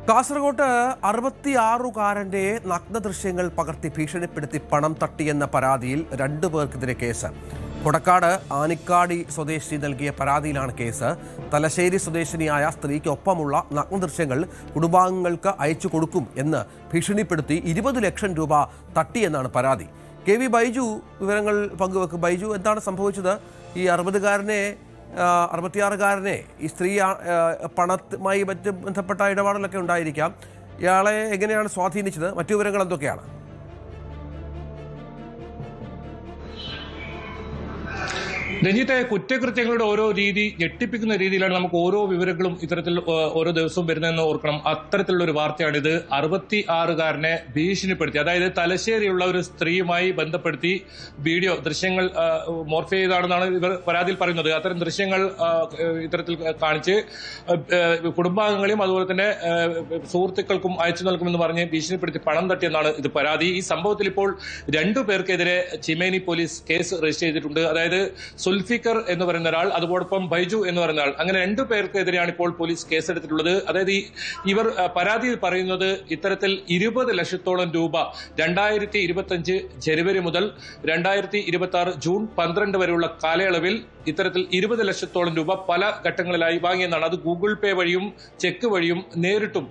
കാസർഗോഡ് 66-കാരന്റെ നഗ്ന ദൃശ്യങ്ങൾ പകർത്തി ഭീഷണിപ്പെടുത്തി പണം തട്ടിയെന്ന പരാതിയിൽ 2 പേർക്കെതിരെ കേസ്. കൊടക്കാട് ആനിക്കാടി സ്വദേശി നൽകിയ പരാതിയിലാണ് കേസ്. തലശ്ശേരി സ്വദേശിനിയായ സ്ത്രീക്കൊപ്പമുള്ള നഗ്ന ദൃശ്യങ്ങൾ കുടുംബാംഗങ്ങൾക്ക് അയച്ചു കൊടുക്കും എന്ന് ഭീഷണിപ്പെടുത്തി 20 ലക്ഷം രൂപ തട്ടിയെന്നാണ് പരാതി. KV ബൈജു വിവരങ്ങൾ പങ്കുവെക്കും. ബൈജു, എന്താണ് സംഭവിച്ചത്? ഈ 66-കാരനെ ഈ സ്ത്രീ പണവുമായി മറ്റ് ബന്ധപ്പെട്ട ഇടപാടുകളൊക്കെ ഉണ്ടായിരിക്കാം. ഇയാളെ എങ്ങനെയാണ് സ്വാധീനിച്ചത്? മറ്റു വിവരങ്ങൾ എന്തൊക്കെയാണ്? രഞ്ജിത്തെ, കുറ്റകൃത്യങ്ങളുടെ ഓരോ രീതി ഞെട്ടിപ്പിക്കുന്ന രീതിയിലാണ് നമുക്ക് ഓരോ വിവരങ്ങളും ഇത്തരത്തിൽ ഓരോ ദിവസവും വരുന്നതെന്ന് ഓർക്കണം. അത്തരത്തിലുള്ള ഒരു വാർത്തയാണിത്. 66-കാരനെ ഭീഷണിപ്പെടുത്തി, അതായത് തലശ്ശേരിയുള്ള ഒരു സ്ത്രീയുമായി ബന്ധപ്പെടുത്തി വീഡിയോ ദൃശ്യങ്ങൾ മോർഫ് ചെയ്താണെന്നാണ് ഇവർ പരാതിയിൽ പറയുന്നത്. അത്തരം ദൃശ്യങ്ങൾ ഇത്തരത്തിൽ കാണിച്ച് കുടുംബാംഗങ്ങളെയും അതുപോലെ തന്നെ സുഹൃത്തുക്കൾക്കും അയച്ചു നൽകുമെന്ന് പറഞ്ഞ് ഭീഷണിപ്പെടുത്തി പണം തട്ടിയെന്നാണ് ഇത് പരാതി. ഈ സംഭവത്തിൽ ഇപ്പോൾ 2 പേർക്കെതിരെ ചിമേനി പോലീസ് കേസ് രജിസ്റ്റർ ചെയ്തിട്ടുണ്ട്. അതായത് സുൽഫിക്കർ എന്ന് പറയുന്ന ഒരാൾ, അതോടൊപ്പം ബൈജു എന്ന് പറയുന്ന ആൾ, അങ്ങനെ 2 പേർക്കെതിരെയാണ് ഇപ്പോൾ പോലീസ് കേസെടുത്തിട്ടുള്ളത്. അതായത് ഇവർ പരാതിയിൽ പറയുന്നത് ഇത്തരത്തിൽ 20 ലക്ഷത്തോളം രൂപ 2025 ജനുവരി മുതൽ 2026 ജൂൺ 12 വരെയുള്ള കാലയളവിൽ ഇത്തരത്തിൽ 20 ലക്ഷത്തോളം രൂപ പല ഘട്ടങ്ങളിലായി വാങ്ങിയെന്നാണ്. അത് ഗൂഗിൾ പേ വഴിയും ചെക്ക് വഴിയും നേരിട്ടും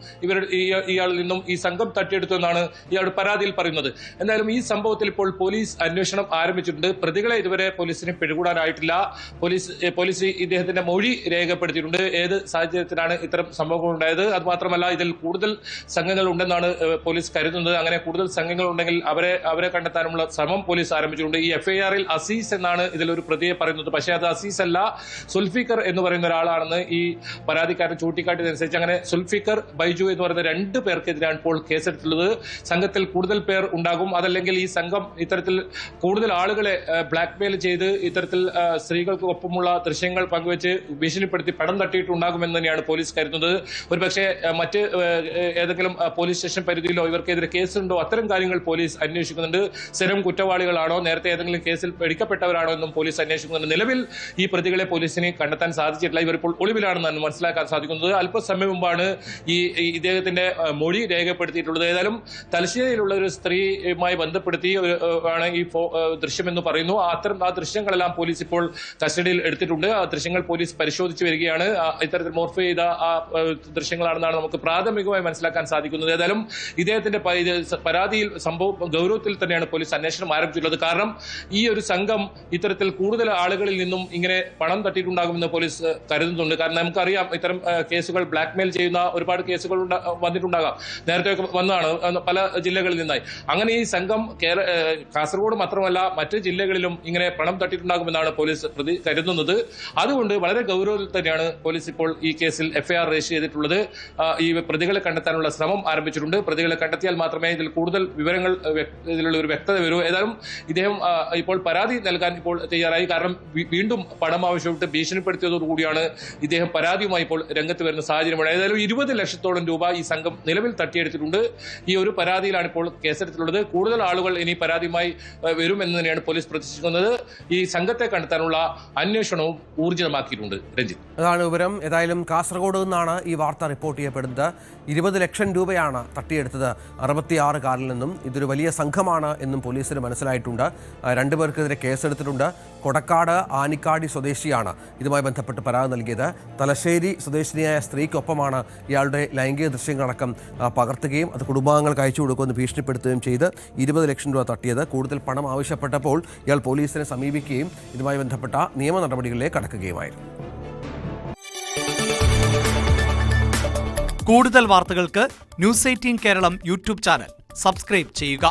ഇയാളിൽ നിന്നും ഈ സംഘം തട്ടിയെടുത്തെന്നാണ് ഇയാളുടെ പരാതിയിൽ പറയുന്നത്. എന്തായാലും ഈ സംഭവത്തിൽ ഇപ്പോൾ പോലീസ് അന്വേഷണം ആരംഭിച്ചിട്ടുണ്ട്. പ്രതികളെ ഇതുവരെ പോലീസിന് പിടികൂടാനായിട്ടില്ല. പോലീസ് ഇദ്ദേഹത്തിന്റെ മൊഴി രേഖപ്പെടുത്തിയിട്ടുണ്ട്. ഏത് സാഹചര്യത്തിലാണ് ഇത്തരം സംഭവങ്ങൾ ഉണ്ടായത്, അതുമാത്രമല്ല ഇതിൽ കൂടുതൽ സംഘങ്ങൾ ഉണ്ടെന്നാണ് പോലീസ് കരുതുന്നത്. അങ്ങനെ കൂടുതൽ സംഘങ്ങൾ ഉണ്ടെങ്കിൽ അവരെ കണ്ടെത്താനുള്ള ശ്രമം പോലീസ് ആരംഭിച്ചിട്ടുണ്ട്. ഈ FIR-ൽ അസീസ് എന്നാണ് ഇതിലൊരു പ്രതിയെ പറയുന്നത്. പക്ഷേ അത് അസീസ് അല്ല, സുൽഫിക്കർ എന്ന് പറയുന്ന ഒരാളാണെന്ന് ഈ പരാതിക്കാരൻ ചൂണ്ടിക്കാട്ടിയതനുസരിച്ച് അങ്ങനെ സുൽഫിക്കർ, ബൈജു എന്ന് പറയുന്ന 2 പേർക്കെതിരെയാണ് ഇപ്പോൾ കേസെടുത്തുള്ളത്. സംഘത്തിൽ കൂടുതൽ പേർ ഉണ്ടാകും. അതല്ലെങ്കിൽ ഈ സംഘം ഇത്തരത്തിൽ കൂടുതൽ ആളുകളെ ബ്ലാക്ക്മെയിൽ ചെയ്ത് ഇത്തരത്തിൽ സ്ത്രീകൾക്ക് ഒപ്പമുള്ള ദൃശ്യങ്ങൾ പങ്കുവെച്ച് ഭീഷണിപ്പെടുത്തി പണം തട്ടിയിട്ടുണ്ടാകുമെന്ന് തന്നെയാണ് പോലീസ് കരുതുന്നത്. ഒരുപക്ഷെ മറ്റ് ഏതെങ്കിലും പോലീസ് സ്റ്റേഷൻ പരിധിയിലോ ഇവർക്കെതിരെ കേസുണ്ടോ, അത്തരം കാര്യങ്ങൾ പോലീസ് അന്വേഷിക്കുന്നുണ്ട്. സ്ഥിരം കുറ്റവാളികളാണോ, നേരത്തെ ഏതെങ്കിലും കേസിൽ പിടിക്കപ്പെട്ടവരാണോ എന്നും പോലീസ് അന്വേഷിക്കുന്നുണ്ട്. നിലവിൽ ഈ പ്രതികളെ പോലീസിന് കണ്ടെത്താൻ സാധിച്ചിട്ടില്ല. ഇവരിപ്പോൾ ഒളിവിലാണെന്നാണ് മനസ്സിലാക്കാൻ സാധിക്കുന്നത്. അല്പസമയം മുമ്പാണ് ഇദ്ദേഹത്തിന്റെ മൊഴി രേഖപ്പെടുത്തിയിട്ടുള്ളത്. ഏതായാലും തലശ്ശേരിയിലുള്ള ഒരു സ്ത്രീയുമായി ബന്ധപ്പെടുത്തി ആണ് ഈ ദൃശ്യമെന്ന് പറയുന്നു. ആ ദൃശ്യങ്ങളെല്ലാം പോലീസ് ഇപ്പോൾ കസ്റ്റഡിയിൽ എടുത്തിട്ടുണ്ട്. ആ ദൃശ്യങ്ങൾ പോലീസ് പരിശോധിച്ചു വരികയാണ്. ഇത്തരത്തിൽ മോർഫ് ചെയ്ത ആ ദൃശ്യങ്ങളാണെന്നാണ് നമുക്ക് പ്രാഥമികമായി മനസ്സിലാക്കാൻ സാധിക്കുന്നത്. ഏതായാലും ഇദ്ദേഹത്തിന്റെ പരാതിയിൽ സംഭവം ഗൗരവത്തിൽ തന്നെയാണ് പോലീസ് അന്വേഷണം ആരംഭിച്ചിട്ടുള്ളത്. കാരണം ഈ ഒരു സംഘം ഇത്തരത്തിൽ കൂടുതൽ ആളുകളിൽ നിന്നും ഇങ്ങനെ പണം തട്ടിയിട്ടുണ്ടാകുമെന്ന് പോലീസ് കരുതുന്നുണ്ട്. കാരണം നമുക്കറിയാം, ഇത്തരം കേസുകൾ ബ്ലാക്ക്മെയിൽ ചെയ്യുന്ന ഒരുപാട് കേസുകൾ വന്നിട്ടുണ്ടാകാം. നേരത്തെ വന്നതാണ് പല ജില്ലകളിൽ നിന്നായി. അങ്ങനെ ഈ സംഘം കാസർഗോഡ് മാത്രമല്ല മറ്റ് ജില്ലകളിലും ഇങ്ങനെ പണം തട്ടിയിട്ടുണ്ടാകുമെന്നാണ് പോലീസ് കരുതുന്നത്. അതുകൊണ്ട് വളരെ ഗൗരവത്തിൽ തന്നെയാണ് പോലീസ് ഇപ്പോൾ ഈ കേസിൽ FIR രജിസ്റ്റർ ചെയ്തിട്ടുള്ളത്. ഈ പ്രതികളെ കണ്ടെത്താനുള്ള ശ്രമം ആരംഭിച്ചിട്ടുണ്ട്. പ്രതികളെ കണ്ടെത്തിയാൽ മാത്രമേ ഇതിൽ കൂടുതൽ വിവരങ്ങൾ ഇതിലുള്ള ഒരു വ്യക്തത വരൂ. ഏതായാലും ഇദ്ദേഹം ഇപ്പോൾ പരാതി നൽകാൻ ഇപ്പോൾ തയ്യാറായി. കാരണം വീണ്ടും പണം ആവശ്യപ്പെട്ട് ഭീഷണിപ്പെടുത്തിയതോടുകൂടിയാണ് ഇദ്ദേഹം പരാതിയുമായി ഇപ്പോൾ രംഗത്ത് വരുന്ന സാഹചര്യമാണ്. ഏതായാലും 20 ലക്ഷത്തോളം രൂപ ഈ സംഘം നിലവിൽ തട്ടിയെടുത്തിട്ടുണ്ട്. ഈ ഒരു പരാതിയിലാണ് ഇപ്പോൾ കേസെടുത്തിട്ടുള്ളത്. കൂടുതൽ ആളുകൾ ഇനി പരാതിയുമായി വരുമെന്ന് തന്നെയാണ് പോലീസ് പ്രതീക്ഷിക്കുന്നത്. ഈ സംഘത്തെ കണ്ടെത്താനുള്ള അന്വേഷണവും ഊർജിതമാക്കിയിട്ടുണ്ട്. രഞ്ജിത്ത്, അതാണ് വിവരം. ഏതായാലും കാസർഗോഡ് നിന്നാണ് ഈ വാർത്ത റിപ്പോർട്ട് ചെയ്യപ്പെടുന്നത്. 20 ലക്ഷം രൂപയാണ് തട്ടിയെടുത്തത് 66-കാരിൽ നിന്നും. ഇതൊരു വലിയ സംഘമാണ് എന്നും പോലീസിന് മനസ്സിലായിട്ടുണ്ട്. 2 പേർക്കെതിരെ കേസെടുത്തിട്ടുണ്ട്. കൊടക്കാട് ആനിക്കാടി സ്വദേശിയാണ് ഇതുമായി ബന്ധപ്പെട്ട് പരാതി നൽകിയത്. തലശ്ശേരി സ്വദേശിനിയായ സ്ത്രീക്കൊപ്പമാണ് ഇയാളുടെ ലൈംഗിക ദൃശ്യങ്ങളടക്കം പകർത്തുകയും അത് കുടുംബാംഗങ്ങൾക്ക് അയച്ചു കൊടുക്കുമെന്ന് ഭീഷണിപ്പെടുത്തുകയും ചെയ്ത് 20 ലക്ഷം രൂപ തട്ടിയത്. കൂടുതൽ പണം ആവശ്യപ്പെട്ടപ്പോൾ ഇയാൾ പോലീസിനെ സമീപിക്കുകയും ഇതുമായി ബന്ധപ്പെട്ട നിയമ നടപടികളിലേക്ക് കടക്കുകയുമായിരുന്നു. കൂടുതൽ വാർത്തകൾക്ക് News 18 Keralam YouTube channel subscribe ചെയ്യുക.